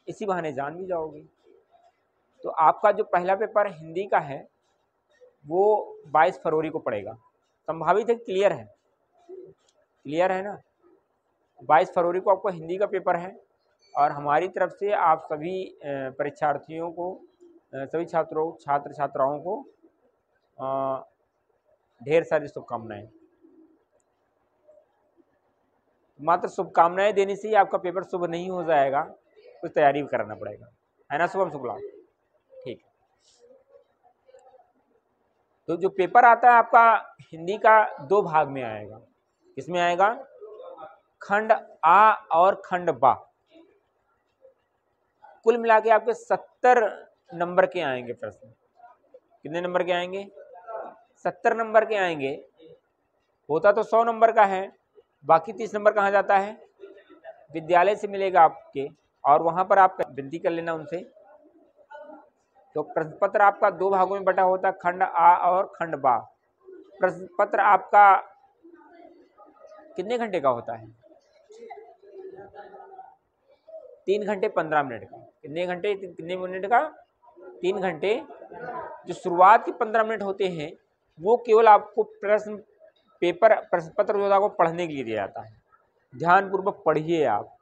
इसी बहाने जान भी जाओगे। तो आपका जो पहला पेपर हिंदी का है वो 22 फरवरी को पड़ेगा। संभावित है, क्लियर है, क्लियर है ना। 22 फरवरी को आपको हिंदी का पेपर है और हमारी तरफ से आप सभी परीक्षार्थियों को, सभी छात्र छात्राओं को ढेर सारी शुभकामनाएं। मात्र शुभकामनाएं देने से ही आपका पेपर शुभ नहीं हो जाएगा, कुछ तैयारी भी करना पड़ेगा, है ना शुभम शुक्ला। ठीक है, तो जो पेपर आता है आपका हिंदी का 2 भाग में आएगा। किसमें आएगा? खंड आ और खंड बा। कुल मिला के आपके 70 नंबर के आएंगे प्रश्न। कितने नंबर के आएंगे? 70 नंबर के आएंगे। होता तो 100 नंबर का है, बाकी 30 नंबर कहाँ जाता है? विद्यालय से मिलेगा आपके, और वहां पर आप विनती कर लेना उनसे। तो प्रश्न पत्र आपका 2 भागों में बटा होता है, खंड आ और खंड बा। प्रश्न पत्र आपका कितने घंटे का होता है? 3 घंटे 15 मिनट का। कितने घंटे कितने मिनट का? 3 घंटे। जो शुरुआत के 15 मिनट होते हैं वो केवल आपको प्रश्न पत्र जो आपको पढ़ने के लिए दिया जाता है। ध्यानपूर्वक पढ़िए, आप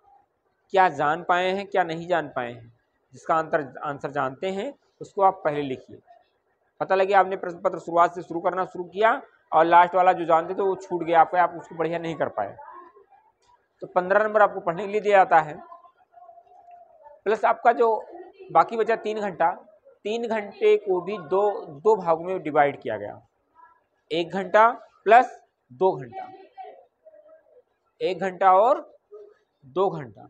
क्या जान पाए हैं क्या नहीं जान पाए हैं, जिसका आंसर जानते हैं उसको आप पहले लिखिए। पता लगे आपने प्रश्न पत्र शुरुआत से शुरू करना शुरू किया और लास्ट वाला जो जानते थे वो छूट गया आपका, आप उसको बढ़िया नहीं कर पाए, तो 15 नंबर आपको पढ़ने के लिए दिया जाता है। प्लस आपका जो बाकी बचा 3 घंटा, 3 घंटे को भी दो भागों में डिवाइड किया गया। 1 घंटा प्लस 2 घंटा, 1 घंटा और 2 घंटा।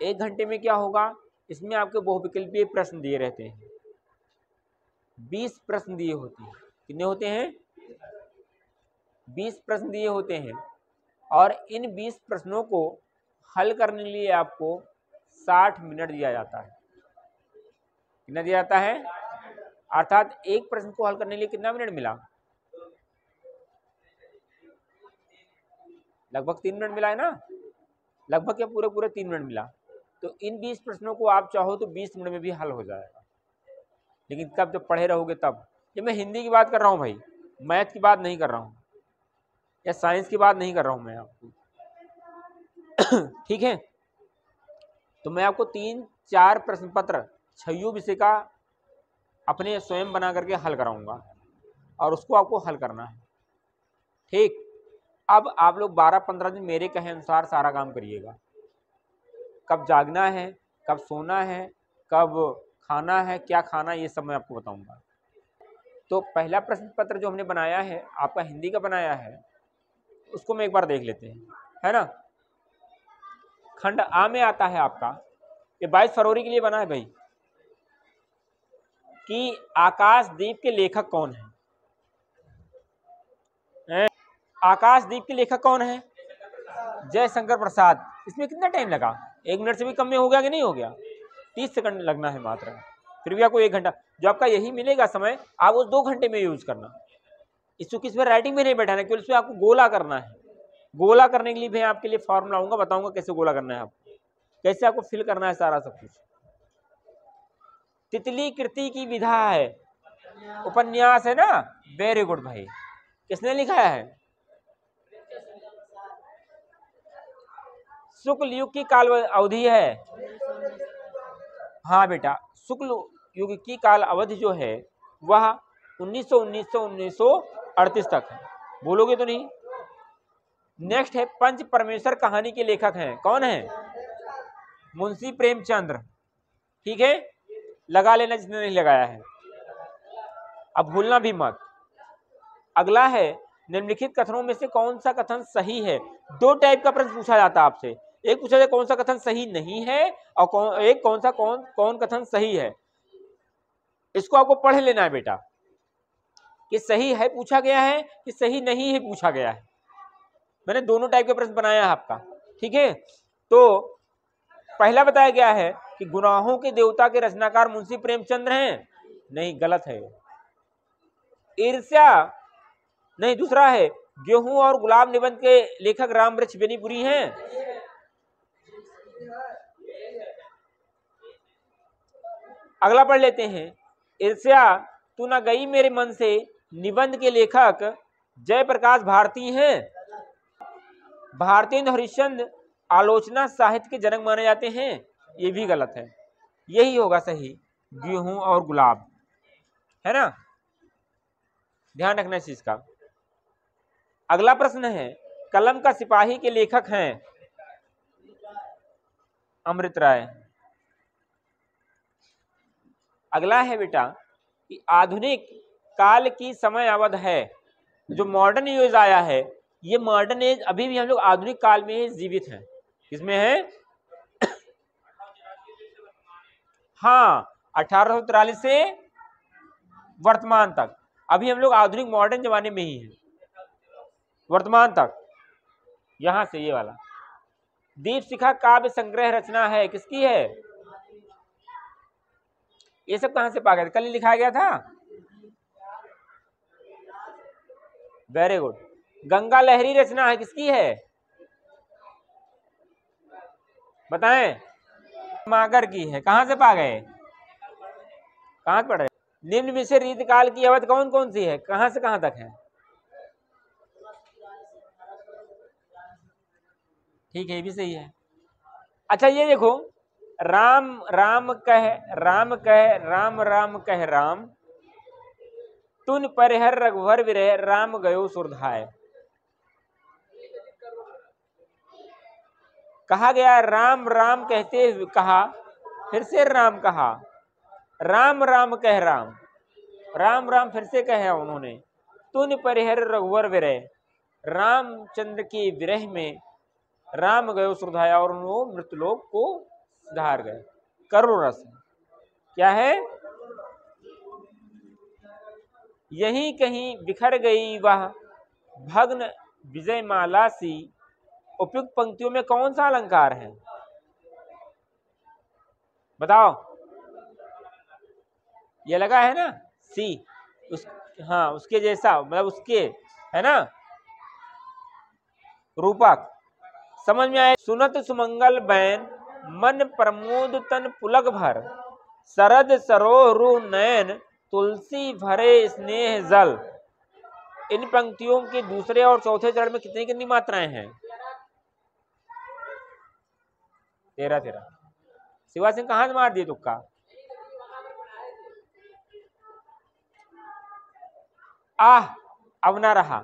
1 घंटे में क्या होगा? इसमें आपके बहुविकल्पीय प्रश्न दिए रहते हैं। 20 प्रश्न दिए होते हैं। कितने होते हैं? 20 प्रश्न दिए होते हैं, और इन 20 प्रश्नों को हल करने के लिए आपको 60 मिनट दिया जाता है। कितना दिया जाता है? अर्थात एक प्रश्न को हल करने के लिए कितना मिनट मिला? लगभग 3 मिनट मिला है ना, लगभग क्या पूरे 3 मिनट मिला। तो इन 20 प्रश्नों को आप चाहो तो 20 मिनट में भी हल हो जाएगा, लेकिन कब? जब पढ़े रहोगे तब। ये मैं हिंदी की बात कर रहा हूँ भाई, मैथ की बात नहीं कर रहा हूँ या साइंस की बात नहीं कर रहा हूँ मैं आपको। ठीक है, तो मैं आपको 3-4 प्रश्न पत्र 6 विषय का अपने स्वयं बना करके हल कराऊंगा और उसको आपको हल करना है। ठीक, अब आप लोग 12-15 दिन मेरे कहे अनुसार सारा काम करिएगा। कब जागना है, कब सोना है, कब खाना है, क्या खाना, ये सब मैं आपको बताऊंगा। तो पहला प्रश्न पत्र जो हमने बनाया है आपका हिंदी का बनाया है, उसको मैं एक बार देख लेते हैं, है ना। खंड आ में आता है आपका, ये 22 फरवरी के लिए बना है भाई, कि आकाशदीप के लेखक कौन है? आकाशदीप के लेखक कौन है? जयशंकर प्रसाद। इसमें कितना टाइम लगा? 1 मिनट से भी कम में हो गया कि नहीं हो गया? 30 सेकंड लगना है मात्र, फिर भी आपको 1 घंटा जो आपका यही मिलेगा समय, आप उस 2 घंटे में यूज करना। इसको किस पर राइटिंग में नहीं बैठाना, केवल इसमें आपको गोला करना है। गोला करने के लिए मैं आपके लिए फॉर्मूला लाऊंगा, बताऊंगा कैसे गोला करना है, आपको कैसे आपको फिल करना है सारा सब कुछ। तितली कृति की विधा है, उपन्यास है ना। वेरी गुड भाई, किसने लिखा है? शुक्ल युग की काल अवधि है। हाँ बेटा, शुक्ल युग की काल अवधि जो है वह 1938 तक है। बोलोगे तो नहीं? नेक्स्ट है पंच परमेश्वर कहानी के लेखक हैं, कौन है? मुंशी प्रेमचंद्र। ठीक है, लगा लेना जिसने नहीं लगाया है, अब भूलना भी मत। अगला है निम्नलिखित कथनों में से कौन सा कथन सही है। 2 टाइप का प्रश्न पूछा जाता है आपसे, एक पूछा जाए कौन सा कथन सही नहीं है, और एक कौन कथन सही है। इसको आपको पढ़ लेना है बेटा, कि सही है पूछा गया है कि सही नहीं है पूछा गया है। मैंने दोनों टाइप के प्रश्न बनाया है आपका। ठीक है, तो पहला बताया गया है कि गुनाहों के देवता के रचनाकार मुंशी प्रेमचंद्र हैं, नहीं, गलत है। ईर्ष्या नहीं, दूसरा है गेहूं और गुलाब निबंध के लेखक रामवृक्ष बेनीपुरी हैं। अगला पढ़ लेते हैं। ईर्ष्या तू न गई मेरे मन से निबंध के लेखक जयप्रकाश भारती हैं। भारतेंदु हरिश्चंद्र आलोचना साहित्य के जनक माने जाते हैं, ये भी गलत है, यही होगा सही, गेहूं और गुलाब, है ना, ध्यान रखना इस चीज का। अगला प्रश्न है, कलम का सिपाही के लेखक हैं अमृत राय। अगला है बेटा कि आधुनिक काल की समय अवध है, जो मॉडर्न एज आया है, ये मॉडर्न एज अभी भी हम लोग आधुनिक काल में ही जीवित हैं। किसमें है? हाँ, 1843 से वर्तमान तक अभी हम लोग आधुनिक मॉडर्न जमाने में ही हैं, वर्तमान तक। यहां से ये वाला दीपशिखा काव्य संग्रह रचना है, किसकी है? ये सब कहां से पा गए? कल ही लिखाया गया था। Very good. गंगा लहरी रचना है, किसकी है? बताएं। मागर की है। कहां से पा गए? कहां पढ़ रहे? निम्न में से रीतकाल की अवधि कौन कौन सी है, कहां से कहां तक है? ठीक है, ये भी सही है। अच्छा ये देखो, राम राम कह राम कह राम राम कह राम, तुन परिहर रघुवर विरह राम गयो सुरधाय। कहा गया राम राम कहते हुए कहा, फिर से राम कहा, राम राम कह राम, राम राम फिर से कहा उन्होंने, तुन परिहर रघुवर विरह, रामचंद्र के विरह में राम गयो सुरधाया, और वो मृतलोक को सुधार गए। करुण रस क्या है? यहीं कहीं बिखर गई वह भग्न विजयमाला सी, उपयुक्त पंक्तियों में कौन सा अलंकार है? बताओ। ये लगा है ना सी, हाँ उसके जैसा, मतलब उसके, है ना, रूपक। समझ में आए? सुनत सुमंगल बैन मन प्रमोद तन पुलक भर, शरद सरोह रूह नयन तुलसी भरे स्नेह जल। इन पंक्तियों के दूसरे और चौथे चरण में कितनी कितनी मात्राएं हैं? 13। शिवा सिंह कहां से मार दिए तुक्का? आह अब ना रहा।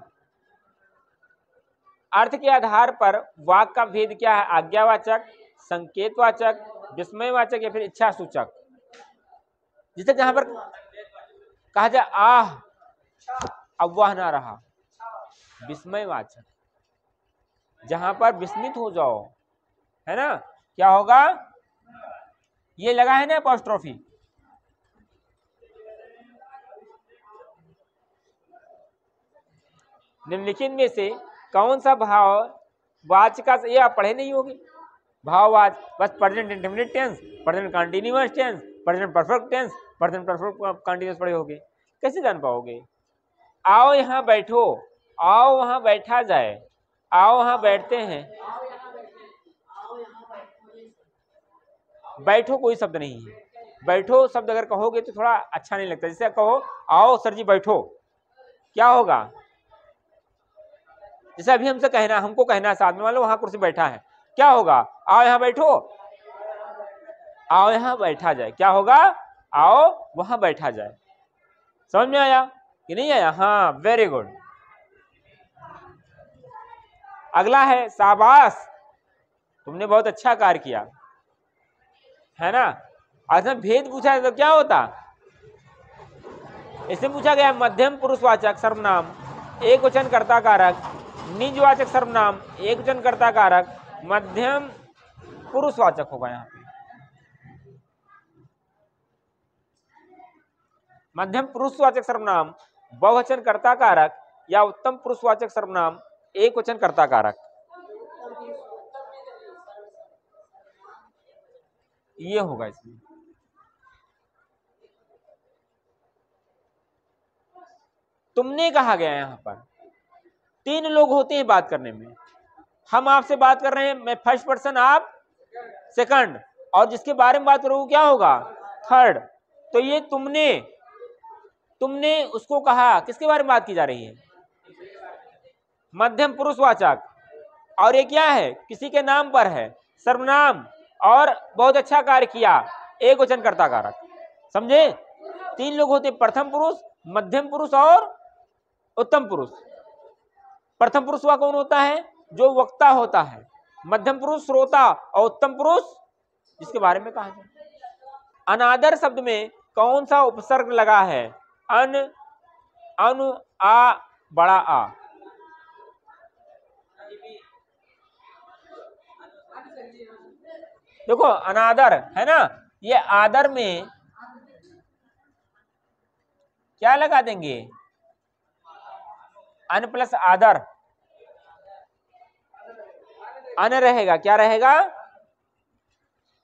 अर्थ के आधार पर वाक का भेद क्या है? आज्ञावाचक, संकेतवाचक, विस्मयवाचक या फिर इच्छा सूचक। जिसे जहां पर कहा जाए आह अब वह ना रहा, विस्मयवाचक, जहां पर विस्मित हो जाओ, है ना, क्या होगा? ये लगा है ना अपॉस्ट्रोफी, निम्नलिखित में से कौन सा भाव वाचक, ये आप पढ़े नहीं होगे, भाववाच बस present indefinite tense, present continuous tense, present perfect tense, present perfect continuous पढ़े होगे, कैसे जान पाओगे? आओ यहाँ बैठो, आओ वहां बैठा जाए, आओ वहां बैठते हैं। बैठो कोई शब्द नहीं है, बैठो शब्द अगर कहोगे तो थोड़ा अच्छा नहीं लगता। जैसे कहो आओ सर जी बैठो, क्या होगा? जैसे अभी हमसे कहना, हमको कहना है सामने वाले वहां कुर्सी बैठा है, क्या होगा? आओ यहाँ बैठो, आओ यहाँ बैठा जाए, क्या होगा? आओ वहां बैठा जाए। समझ में आया कि नहीं आया? हाँ वेरी गुड। अगला है शाबाश, तुमने बहुत अच्छा कार्य किया, है ना। अगर भेद पूछा है तो क्या होता? इसमें पूछा गया मध्यम पुरुषवाचक सर्वनाम एक वचन कर्ता कारक, निजवाचक सर्वनाम एक वचन कर्ता कारक, मध्यम पुरुषवाचक होगा यहाँ पे। मध्यम पुरुषवाचक सर्वनाम बहुवचन कर्ता कारक या उत्तम पुरुषवाचक सर्वनाम एक वचन कर्ता कारक, ये होगा इसमें। तुमने कहा गया यहां पर 3 लोग होते हैं बात करने में। हम आपसे बात कर रहे हैं, मैं फर्स्ट पर्सन, आप सेकंड, और जिसके बारे में बात करूँ क्या होगा? थर्ड। तो ये तुमने उसको कहा, किसके बारे में बात की जा रही है? मध्यम पुरुषवाचक। और ये क्या है? किसी के नाम पर है, सर्वनाम, और बहुत अच्छा कार्य किया, एक वचन कर्ता कारक। समझे? 3 लोग होते, प्रथम पुरुष, मध्यम पुरुष और उत्तम पुरुष। प्रथम पुरुष वह कौन होता है? जो वक्ता होता है। मध्यम पुरुष श्रोता, और उत्तम पुरुष जिसके बारे में कहा जाए। अनादर शब्द में कौन सा उपसर्ग लगा है? अन, अनु, आ, बड़ा आ। देखो अनादर है ना, ये आदर में क्या लगा देंगे? अन प्लस आदर, अन रहेगा, क्या रहेगा?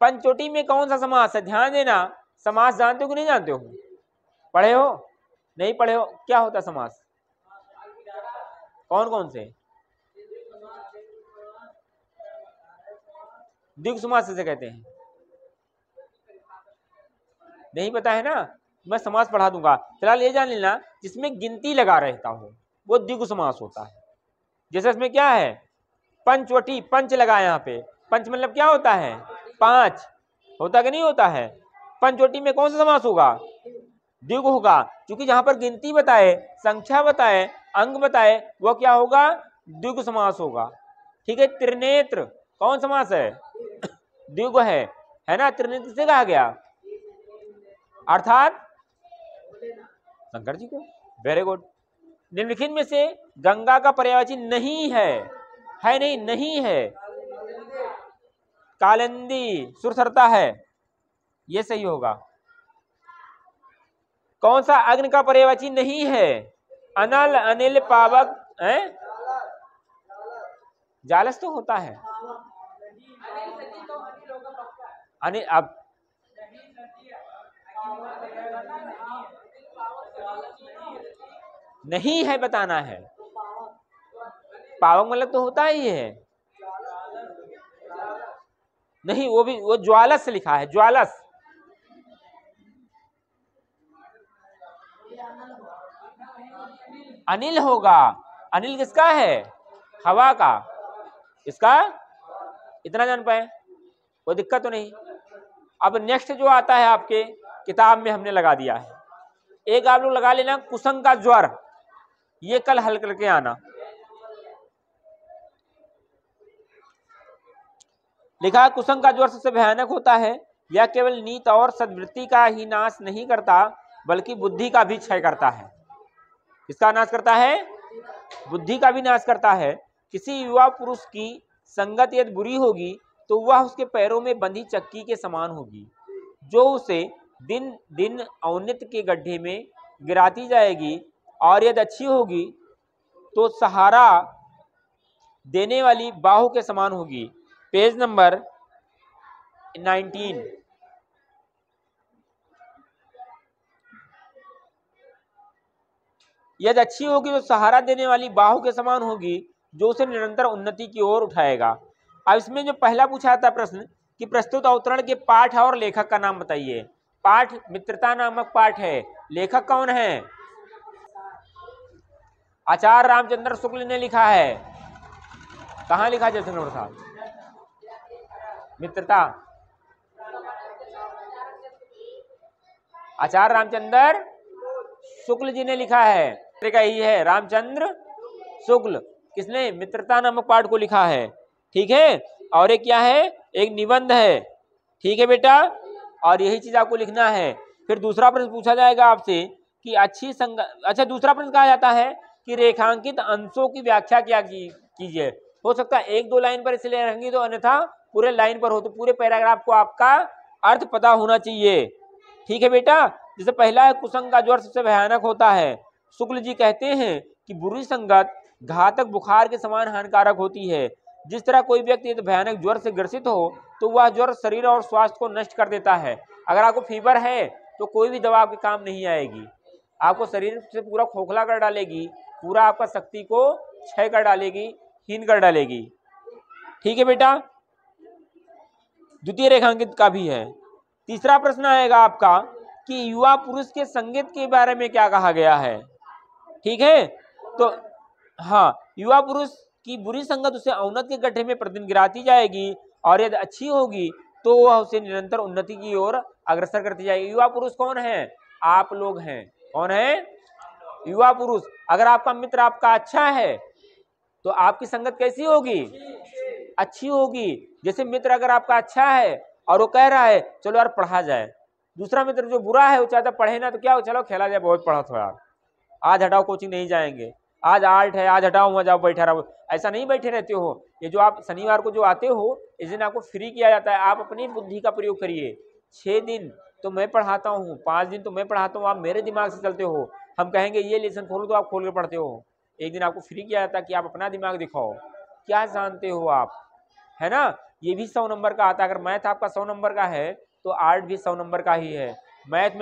पंचोटी में कौन सा समास है? ध्यान देना, समास जानते हो कि नहीं जानते हो? पढ़े हो? नहीं पढ़े हो? क्या होता है समास? कौन कौन से? द्विगु समास से कहते हैं। नहीं पता है ना, मैं समास पढ़ा दूंगा। फिलहाल ये जान लेना, जिसमें गिनती लगा रहता हो वो द्विगु समास होता है। जैसे इसमें क्या है? पंचवटी, पंच लगा यहाँ पे। पंच मतलब क्या होता है? 5 होता कि नहीं होता है? पंचवटी में कौन सा समास होगा? द्विगु होगा, क्योंकि जहां पर गिनती बताए, संख्या बताए, अंक बताए, वो क्या होगा? द्विगु समास होगा। ठीक है। त्रिनेत्र कौन समास है? द्विगु है ना? त्रिनेत्र से कहा गया, अर्थात शंकर जी को। Very good. निम्नलिखित में से गंगा का पर्यायवाची नहीं है नहीं, नहीं है। कालिंदी, सुरसरता है, ये सही होगा। कौन सा अग्नि का पर्यायवाची नहीं है? अनल, अनिल, पावक, है? जालस तो होता है। अनिल, अब नहीं है बताना है। पावक मतलब तो होता ही है। नहीं, वो भी, वो ज्वालस लिखा है, ज्वालस। अनिल होगा। अनिल किसका है? हवा का। इसका इतना जान पाए, कोई दिक्कत तो नहीं। अब नेक्स्ट जो आता है आपके किताब में हमने लगा दिया है, एक आप लोग लगा लेना, कुसंग का ज्वर। ये कल हल करके आना। लिखा है कुसंग का ज्वर सबसे भयानक होता है। यह केवल नीत और सद्वृत्ति का ही नाश नहीं करता, बल्कि बुद्धि का भी क्षय करता है। किसका नाश करता है? बुद्धि का भी नाश करता है। किसी युवा पुरुष की संगत यदि बुरी होगी तो वह उसके पैरों में बंधी चक्की के समान होगी, जो उसे दिन दिन औन्नत्य के गड्ढे में गिराती जाएगी, और यदि अच्छी होगी तो सहारा देने वाली बाहु के समान होगी। Page number 19। यदि अच्छी होगी तो सहारा देने वाली बाहु के समान होगी, जो उसे निरंतर उन्नति की ओर उठाएगा। अब इसमें जो पहला पूछा था प्रश्न कि प्रस्तुत अवतरण के पाठ और लेखक का नाम बताइए। पाठ मित्रता नामक पाठ है, लेखक कौन है? आचार्य रामचंद्र शुक्ल ने लिखा है। कहाँ लिखा जयशंकर प्रसाद? मित्रता। आचार्य रामचंद्र शुक्ल जी ने लिखा है, का ही है रामचंद्र शुक्ल। किसने? मित्रता नामक पाठ को लिखा है। ठीक है। और एक क्या है? एक निबंध है। ठीक है बेटा, और यही चीज आपको लिखना है। फिर दूसरा प्रश्न पूछा जाएगा आपसे कि अच्छी अच्छा, दूसरा प्रश्न कहा जाता है कि रेखांकित अंशों की व्याख्या क्या कीजिए। हो सकता है 1-2 लाइन पर इसलिए रहेंगी, तो अन्यथा पूरे लाइन पर हो, तो पूरे पैराग्राफ को आपका अर्थ पता होना चाहिए। ठीक है बेटा। जैसे पहला है कुसंग का ज्वर सबसे भयानक होता है। शुक्ल जी कहते हैं कि बुरी संगत घातक बुखार के समान हानिकारक होती है। जिस तरह कोई व्यक्ति यदि भयानक ज्वर से ग्रसित हो तो वह ज्वर शरीर और स्वास्थ्य को नष्ट कर देता है। अगर आपको फीवर है तो कोई भी दवा आपके काम नहीं आएगी, आपको शरीर से पूरा खोखला कर डालेगी, पूरा आपका शक्ति को क्षय कर डालेगी, हीन कर डालेगी। ठीक है बेटा। द्वितीय रेखांकित का भी है। तीसरा प्रश्न आएगा आपका कि युवा पुरुष के संगीत के बारे में क्या कहा गया है। ठीक है, तो हाँ, युवा पुरुष की बुरी संगत उसे अवनति के गड्ढे में प्रतिदिन गिराती जाएगी और यदि अच्छी होगी तो वह उसे निरंतर उन्नति की ओर अग्रसर करती जाएगी। युवा पुरुष कौन है? आप लोग हैं। कौन है? युवा पुरुष। अगर आपका मित्र आपका अच्छा है तो आपकी संगत कैसी होगी? अच्छी होगी। जैसे मित्र अगर आपका अच्छा है और वो कह रहा है चलो यार पढ़ा जाए, दूसरा मित्र जो बुरा है वो चाहता पढ़े ना तो क्या हो, चलो खेला जाए, बहुत पढ़ा थोड़ा, आज हटाओ कोचिंग नहीं जाएंगे, आज आर्ट है आज हटाओ वहाँ जाओ बैठा रहो। ऐसा नहीं बैठे रहते हो। ये जो आप शनिवार को जो आते हो इस दिन आपको फ्री किया जाता है, आप अपनी बुद्धि का प्रयोग करिए। 6 दिन तो मैं पढ़ाता हूँ, 5 दिन तो मैं पढ़ाता हूँ, आप मेरे दिमाग से चलते हो। हम कहेंगे ये लेसन खोलो तो आप खोल के पढ़ते हो। एक दिन आपको फ्री किया जाता है कि आप अपना दिमाग दिखाओ, क्या जानते हो आप, है ना। ये भी 100 नंबर का आता है। अगर मैथ आपका 100 नंबर का है तो आर्ट भी 100 नंबर का ही है। मैथ में